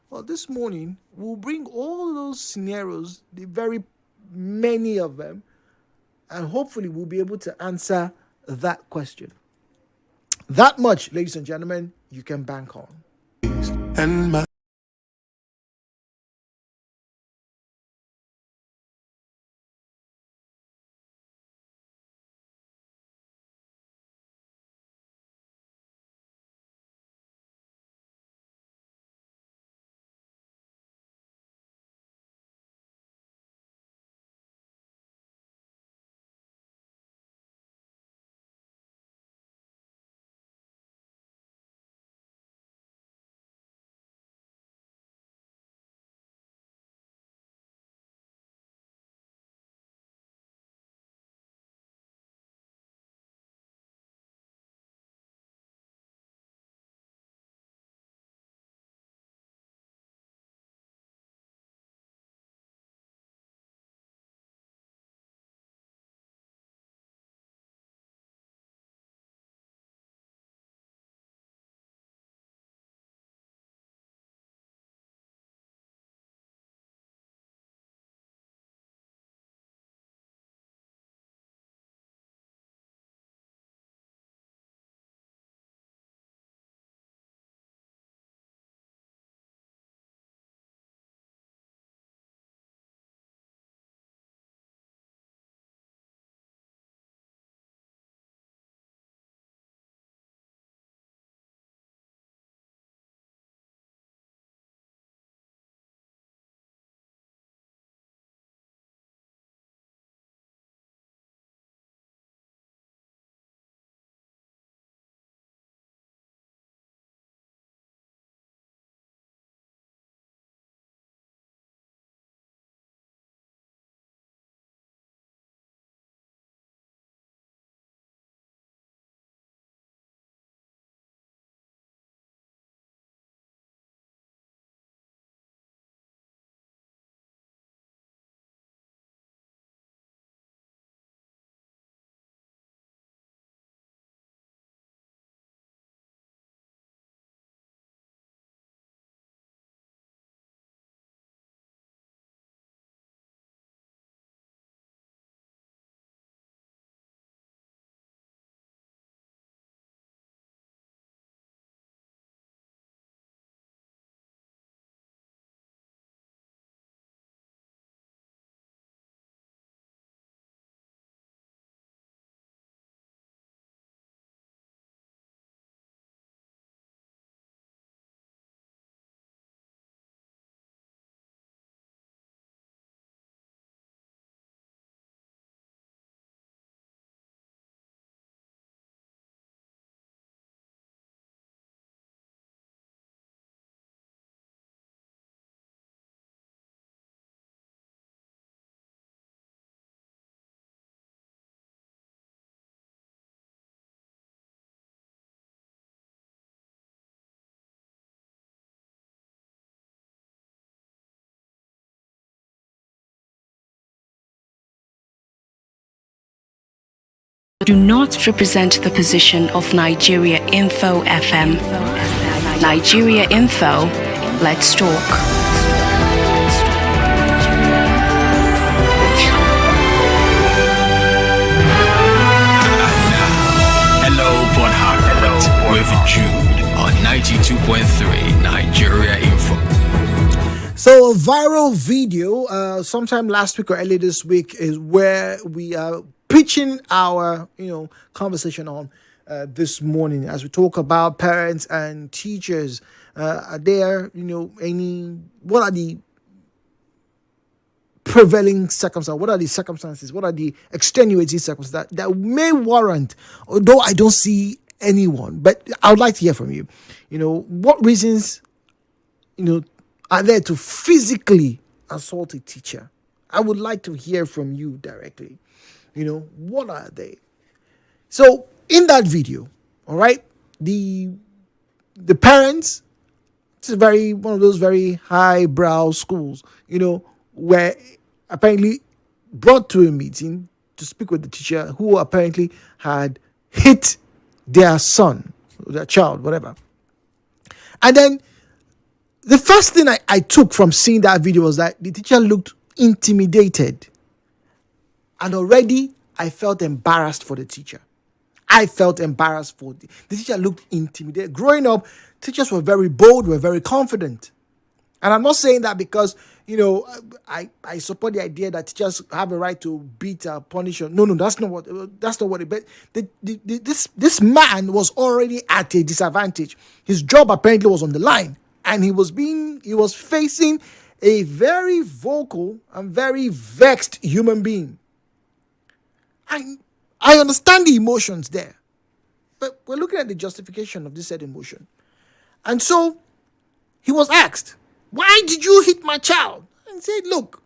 Well, this morning we'll bring all those scenarios, the very many of them, and hopefully we'll be able to answer that question. That much, ladies and gentlemen, you can bank on. And my do not represent the position of Nigeria Info FM. Nigeria Info, let's talk. Hello, Port Harcourt, with Jude on 92.3 Nigeria Info. So a viral video, sometime last week or early this week, is where we are pitching our, conversation on this morning as we talk about parents and teachers. Are there, what are the prevailing circumstances? What are the circumstances? What are the extenuating circumstances that may warrant, although I don't see anyone, but I would like to hear from you. What reasons, are there to physically assault a teacher? I would like to hear from you directly. What are they? So in that video, all right, the parents, it's one of those very highbrow schools, were apparently brought to a meeting to speak with the teacher who apparently had hit their son, their child, whatever. And then the first thing I took from seeing that video was that the teacher looked intimidated. And already I felt embarrassed for the teacher. I felt embarrassed for the teacher looked intimidated. Growing up, teachers were very bold, were very confident. And I'm not saying that because, I support the idea that teachers have a right to beat or punish. No, that's not what it. But this man was already at a disadvantage. His job apparently was on the line, and he was facing a very vocal and very vexed human being. I understand the emotions there, but we're looking at the justification of this said emotion. And so he was asked, "Why did you hit my child?" And he said, "Look,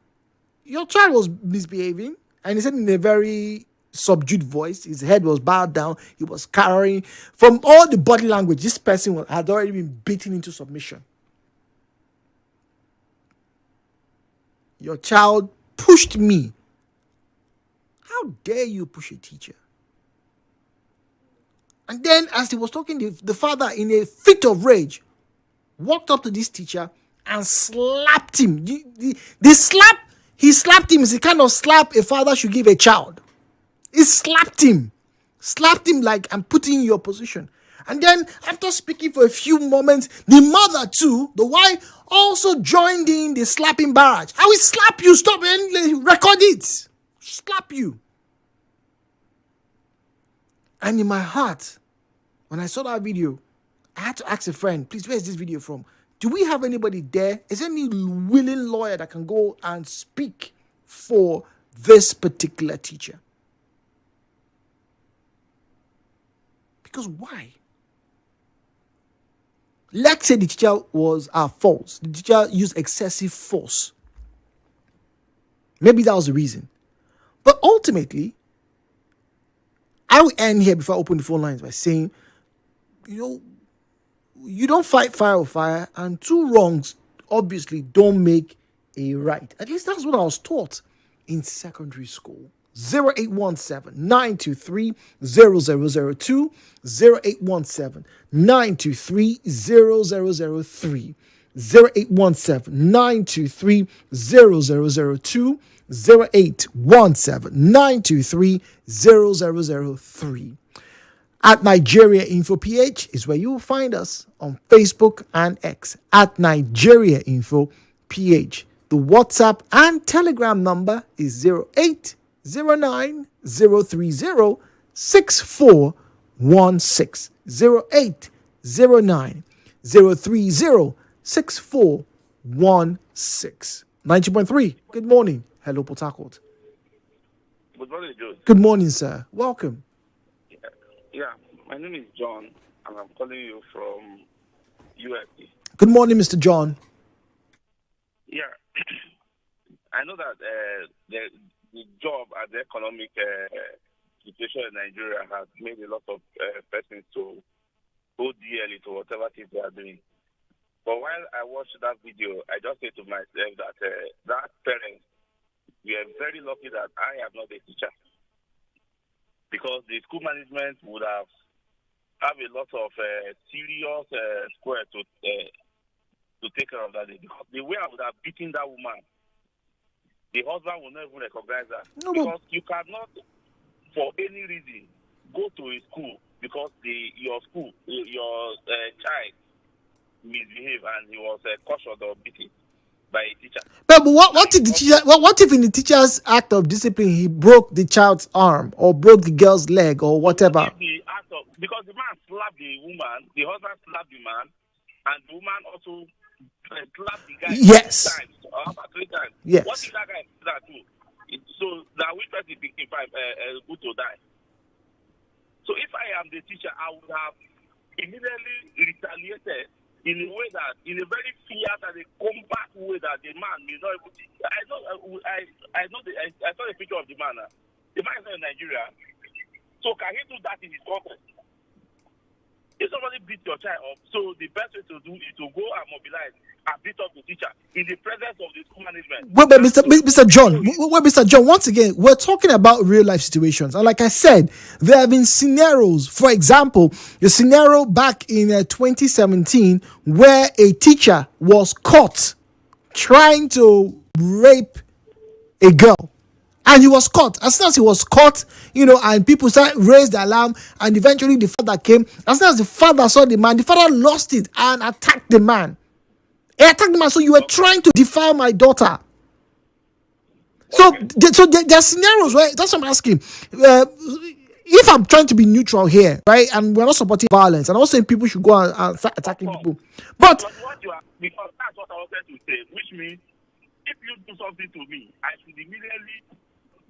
your child was misbehaving." And he said in a very subdued voice, his head was bowed down, he was cowering. From all the body language, this person had already been beaten into submission. "Your child pushed me." How dare you push a teacher? And then as he was talking, the father, in a fit of rage, walked up to this teacher and slapped him. The slap he slapped him is the kind of slap a father should give a child. He slapped him like, "I'm putting you in your position." And then after speaking for a few moments, the mother too, the wife, also joined in the slapping barrage. "I will slap you, stop and record it. Slap you." And in my heart, when I saw that video, I had to ask a friend, "Please, where is this video from? Do we have anybody there? Is there any willing lawyer that can go and speak for this particular teacher?" Because why? Let's say the teacher was at fault. The teacher used excessive force. Maybe that was the reason. But ultimately, I will end here before I open the phone lines by saying, you don't fight fire with fire, and two wrongs obviously don't make a right. At least that's what I was taught in secondary school. 0817-923-0002, 0817-923-0003, 0817-923-0002, 0817-923-0003. At Nigeria Info PH is where you will find us on Facebook and X at Nigeria Info PH. The WhatsApp and Telegram number is 0809-030-6416. 0809-030-6416. 90.3. Good morning. Hello, Port Harcourt. Good morning, Jude. Good morning, sir. Welcome. Yeah, my name is John, and I'm calling you from USD. Good morning, Mr. John. Yeah, I know that the job and the economic situation in Nigeria has made a lot of persons to go dearly to whatever things they are doing. But while I watched that video, I just said to myself that that parents, we are very lucky that I am not a teacher, because the school management would have a lot of serious square to take care of that day. Because the way I would have beaten that woman, the husband will not even recognize that. No, because you cannot, for any reason, go to a school because your child misbehaved and he was cautioned or beaten by a teacher. But what if the teacher? What if in the teacher's act of discipline he broke the child's arm or broke the girl's leg or whatever? Because the man slapped the woman, the husband slapped the man, and the woman also slapped the guy. Yes. 3 times, or about 3 times. Yes. What if that guy did that too? So that which person picking five good to die. So if I am the teacher, I would have immediately retaliated in a way that, in a very fierce and a compact way that the man may not able to. I saw the picture of the man. The man is not in Nigeria. So can he do that in his country? If somebody beats your child up, so the best way to do is to go and mobilize and beat up the teacher in the presence of the school management. Wait, Mr. John, Mr. John, once again, we're talking about real life situations. And like I said, there have been scenarios. For example, the scenario back in 2017 where a teacher was caught trying to rape a girl. And he was caught. As soon as he was caught, and people started raised the alarm, and eventually the father came. As soon as the father saw the man, the father lost it and attacked the man. He attacked the man. So you were trying to defile my daughter. So, there are scenarios where that's what I'm asking. If I'm trying to be neutral here, right, and we're not supporting violence, and I'm not saying people should go and start attacking people, but because that's what I wanted to say, which means if you do something to me, I should immediately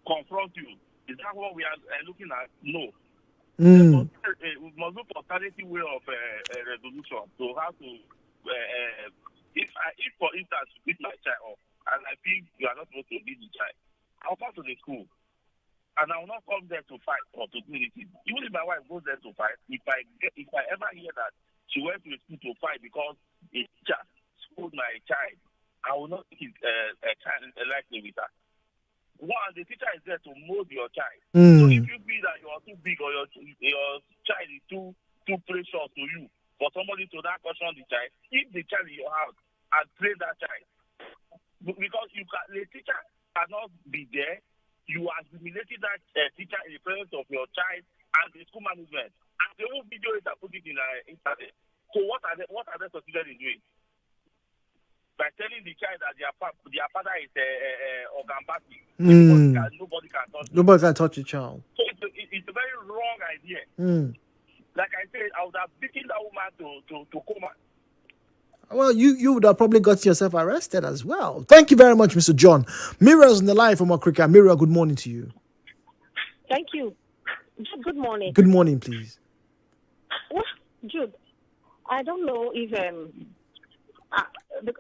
confront you. Is that what we are looking at? No. We must look for alternative way of resolution. So how to, if for instance you beat my child up, and I think you are not supposed to beat the child, I'll come to the school, and I will not come there to fight or to do anything. Even if my wife goes there to fight, if I ever hear that she went to the school to fight because a teacher scolded my child, I will not take a child lightly with her. One, the teacher is there to mold your child. So if you feel that you are too big or your child is too precious to you, for somebody to not caution the child, keep the child in your house and train that child. Because the teacher cannot be there. You are humiliating that teacher in the presence of your child and the school management. And they will video it and put it in the internet. So what are they considered in doing? By telling the child that their father is organ-bastic. Nobody can touch nobody can touch a child. So it's a very wrong idea. Like I said, I would have beaten that woman to coma. Well, you would have probably got yourself arrested as well. Thank you very much, Mr. John. Mira's on the line from Okrika. Mira, good morning to you. Thank you. Good morning. Good morning, please. Well, Jude, I don't know if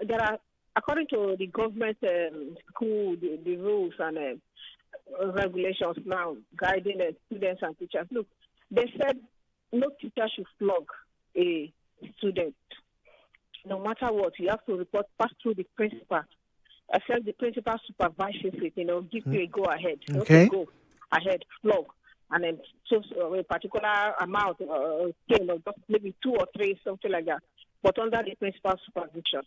there are, according to the government school, the rules and regulations now guiding students and teachers. Look, they said no teacher should flog a student. No matter what, you have to pass through the principal. Except the principal supervises it, give you a go ahead. Okay. Go ahead, flog. And then choose a particular amount, just maybe 2 or 3, something like that. But under the principal supervision.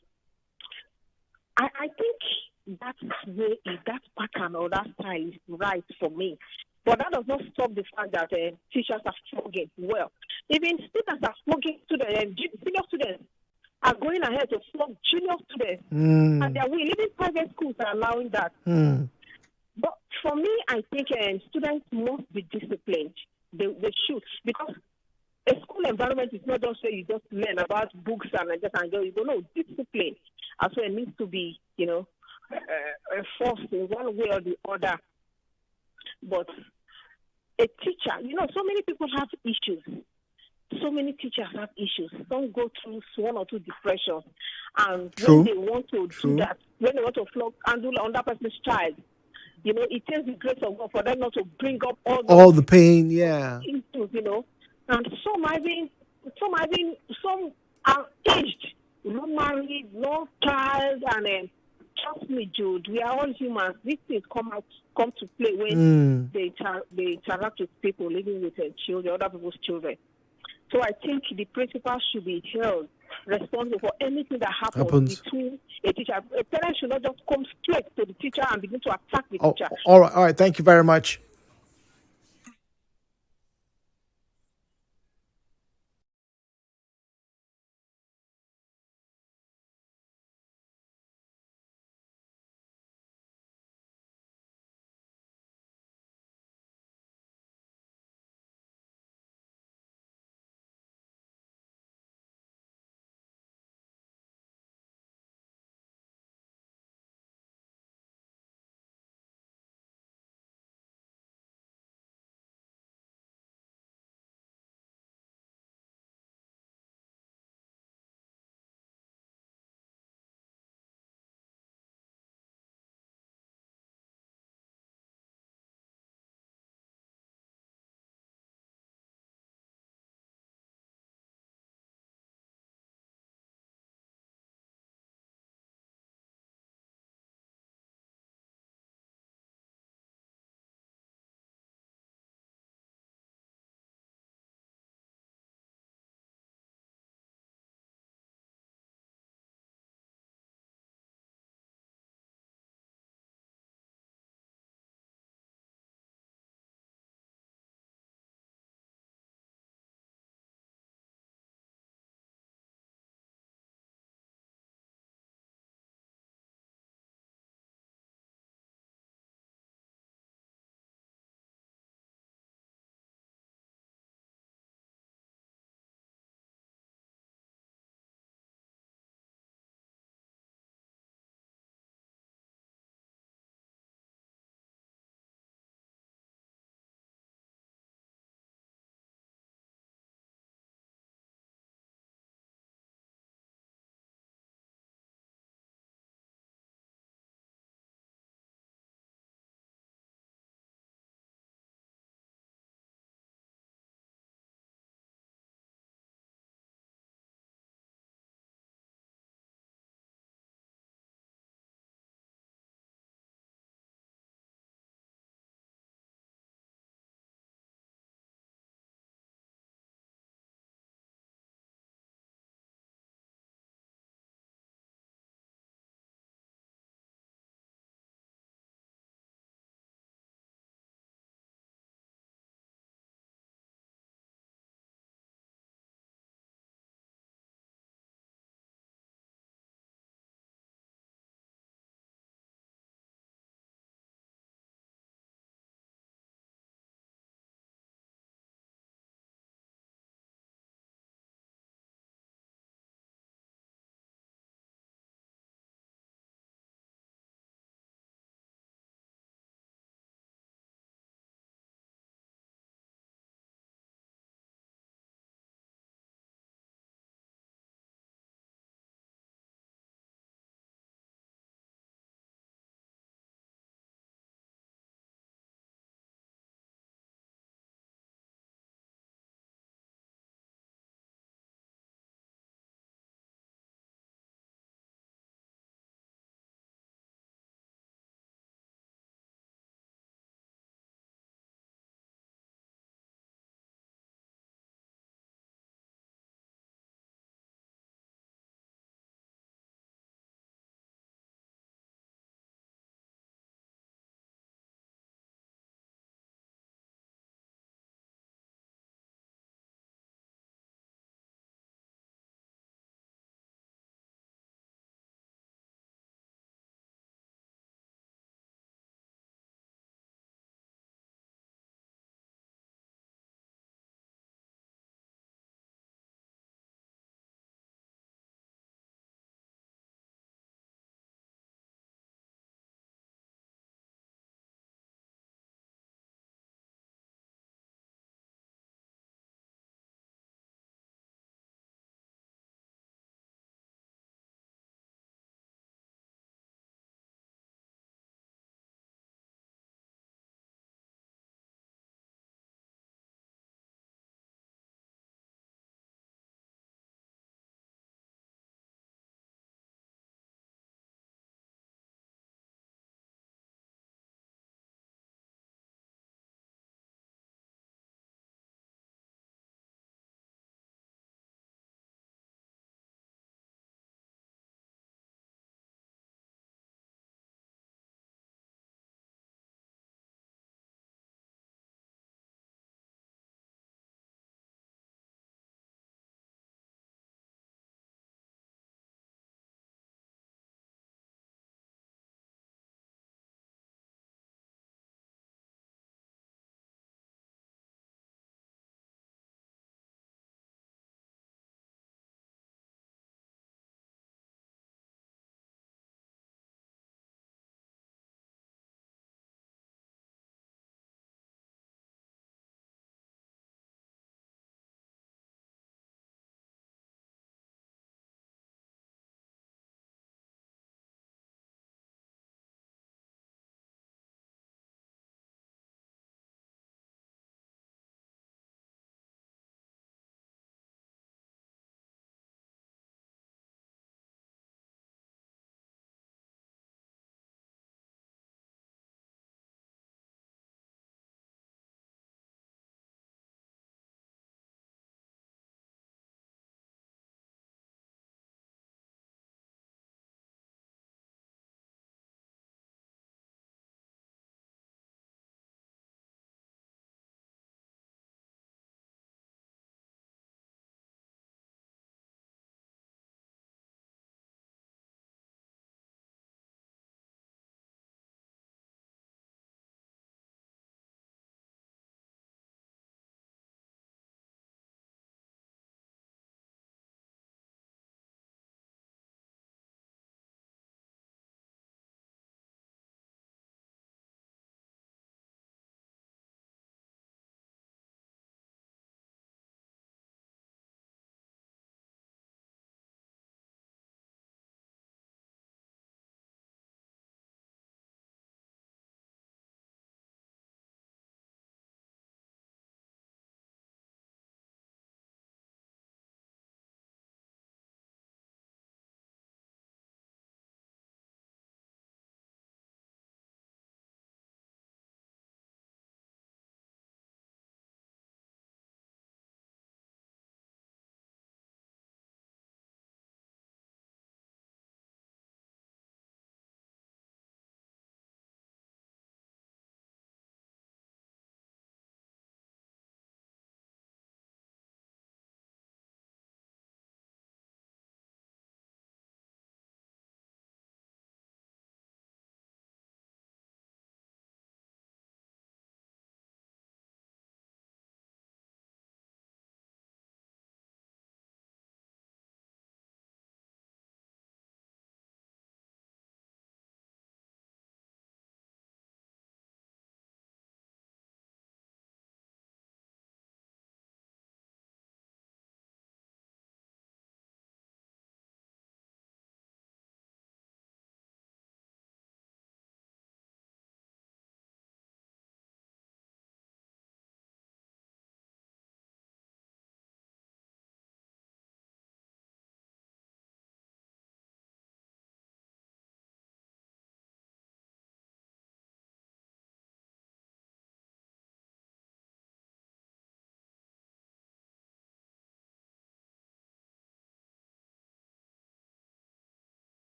I think that way, that pattern or that style is right for me. But that does not stop the fact that teachers are flogging. Well, even students are flogging senior students are going ahead to flog junior students. And they are willing. Even private schools are allowing that. But for me, I think students must be disciplined. They should. Because a school environment is not just where you just learn about books and just enjoy. You don't know, discipline as well needs to be, enforced in one way or the other. But a teacher, so many people have issues. So many teachers have issues. Some go through 1 or 2 depressions. And when they want to do that, when they want to handle on that person's child, it takes the grace of God for them not to bring up all the pain, yeah. Issues, And some are aged, no married, no child, and trust me, Jude, we are all humans. These things come to play when they interact with people living with children, other people's children. So I think the principal should be held responsible for anything that happens between a teacher. A parent should not just come straight to the teacher and begin to attack the teacher. All right. Thank you very much.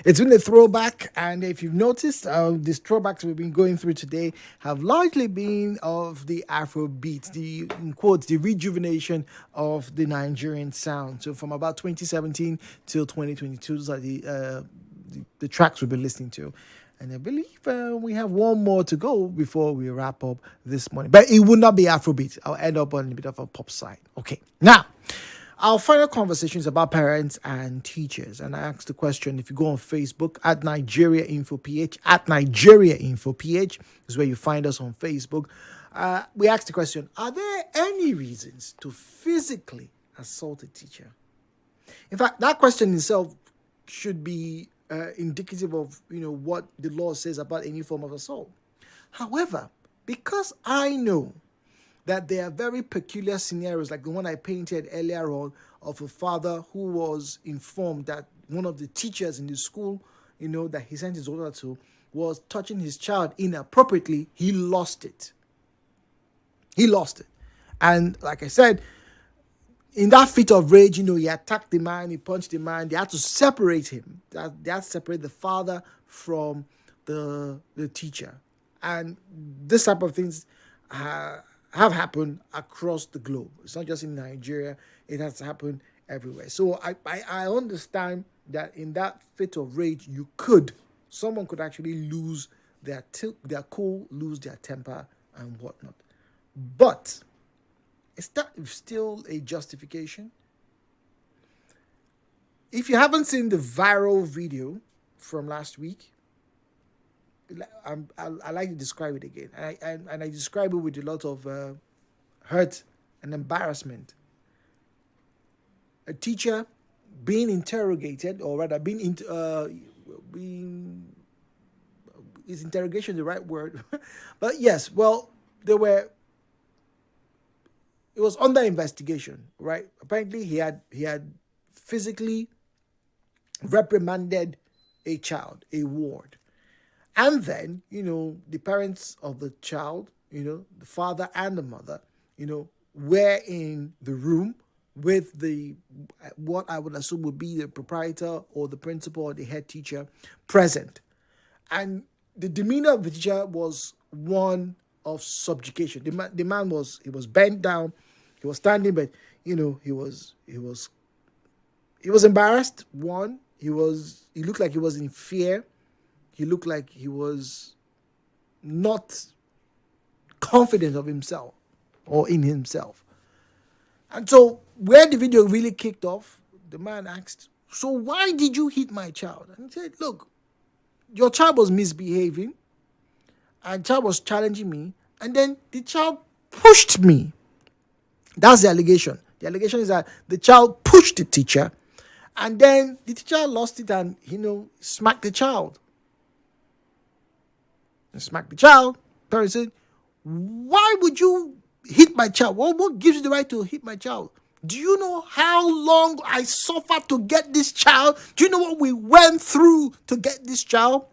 It's been a throwback, and if you've noticed, these throwbacks we've been going through today have largely been of the Afro beat, the in quotes, the rejuvenation of the Nigerian sound. So from about 2017 till 2022, those are the tracks we've been listening to. And I believe we have one more to go before we wrap up this morning. But it would not be Afrobeat. I'll end up on a bit of a pop side. Okay. Now, our final conversation is about parents and teachers. And I asked the question, if you go on Facebook at Nigeria Info PH, at Nigeria Info PH is where you find us on Facebook. We asked the question, are there any reasons to physically assault a teacher? In fact, that question itself should be indicative of what the law says about any form of assault. However, because I know that there are very peculiar scenarios like the one I painted earlier on of a father who was informed that one of the teachers in the school, that he sent his daughter to, was touching his child inappropriately, he lost it. And like I said, in that fit of rage, he attacked the man, he punched the man. They had to separate him. They had to separate the father from the teacher. And this type of things have happened across the globe. It's not just in Nigeria. It has happened everywhere. So I understand that in that fit of rage, someone could actually lose their cool, lose their temper and whatnot. But is that still a justification? If you haven't seen the viral video from last week, I like to describe it again. And I describe it with a lot of hurt and embarrassment. A teacher being interrogated, or rather is interrogation the right word? But yes, well, it was under investigation, right? Apparently, he had physically reprimanded a child, a ward. And then, the parents of the child, the father and the mother, were in the room with what I would assume would be the proprietor or the principal or the head teacher present. And the demeanor of the teacher was one of subjugation. The man was bent down. He was standing, but he was embarrassed. One, he looked like he was in fear. He looked like he was not confident of himself or in himself. And so where the video really kicked off, the man asked, "So why did you hit my child?" And he said, "Look, your child was misbehaving, and the child was challenging me, and then the child pushed me." That's the allegation. The allegation is that the child pushed the teacher, and then the teacher lost it and, smacked the child. Parents said, "Why would you hit my child? What gives you the right to hit my child? Do you know how long I suffered to get this child? Do you know what we went through to get this child?"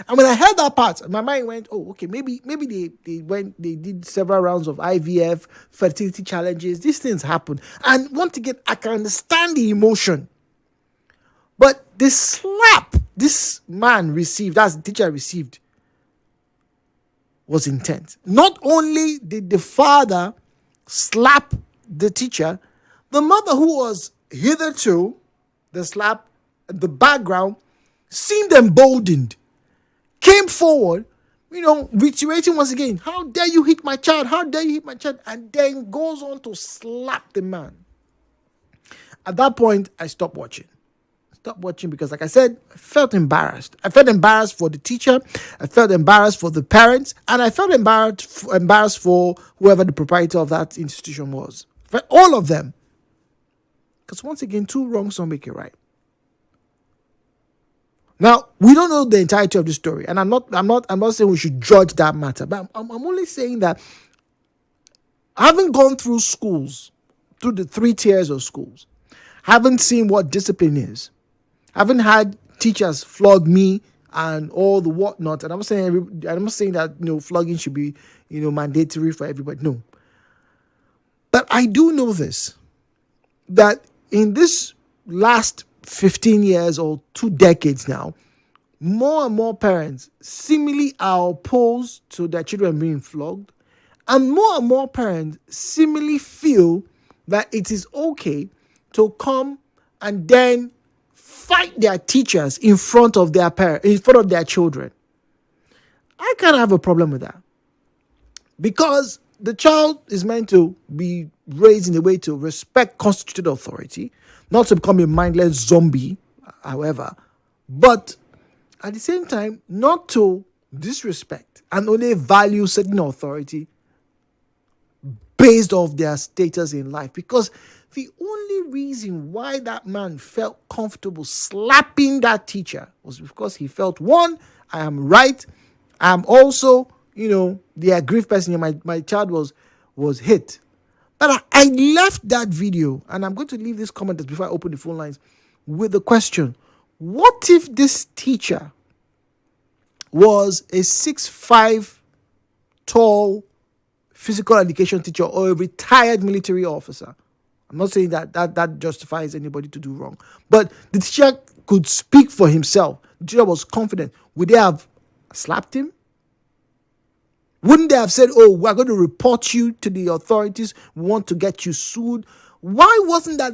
And when I heard that part, my mind went, "Oh, okay, maybe they did several rounds of IVF, fertility challenges. These things happen." And once again, I can understand the emotion. But the slap this man received, as the teacher received, was intense. Not only did the father slap the teacher, the mother, who was hitherto the slap, the background, seemed emboldened, came forward, reiterating once again, "How dare you hit my child? How dare you hit my child?" And then goes on to slap the man. At that point, I stopped watching. Because, like I said, I felt embarrassed. I felt embarrassed for the teacher. I felt embarrassed for the parents. And I felt embarrassed for whoever the proprietor of that institution was. For all of them. Because once again, two wrongs don't make it right. Now, we don't know the entirety of the story. And I'm not saying we should judge that matter. But I'm only saying that having gone through schools, through the 3 tiers of schools, haven't seen what discipline is, haven't had teachers flog me and all the whatnot. And I'm not saying that flogging should be mandatory for everybody. No, but I do know this, that in this last 15 years or 2 decades now, more and more parents seemingly are opposed to their children being flogged, and more parents seemingly feel that it is okay to come and then fight their teachers in front of their parents, in front of their children. I kind of have a problem with that, because the child is meant to be raised in a way to respect constituted authority, not to become a mindless zombie, however, but at the same time, not to disrespect and only value certain authority based off their status in life. Because the only reason why that man felt comfortable slapping that teacher was because he felt, one, I am right. I'm also, the aggrieved person. My child was hit. But I left that video, and I'm going to leave this comment before I open the phone lines with the question: what if this teacher was a 6'5" tall physical education teacher or a retired military officer? I'm not saying that justifies anybody to do wrong, but the teacher could speak for himself. The teacher was confident. Would they have slapped him? Wouldn't they have said, oh, we're going to report you to the authorities, we want to get you sued? Why wasn't that the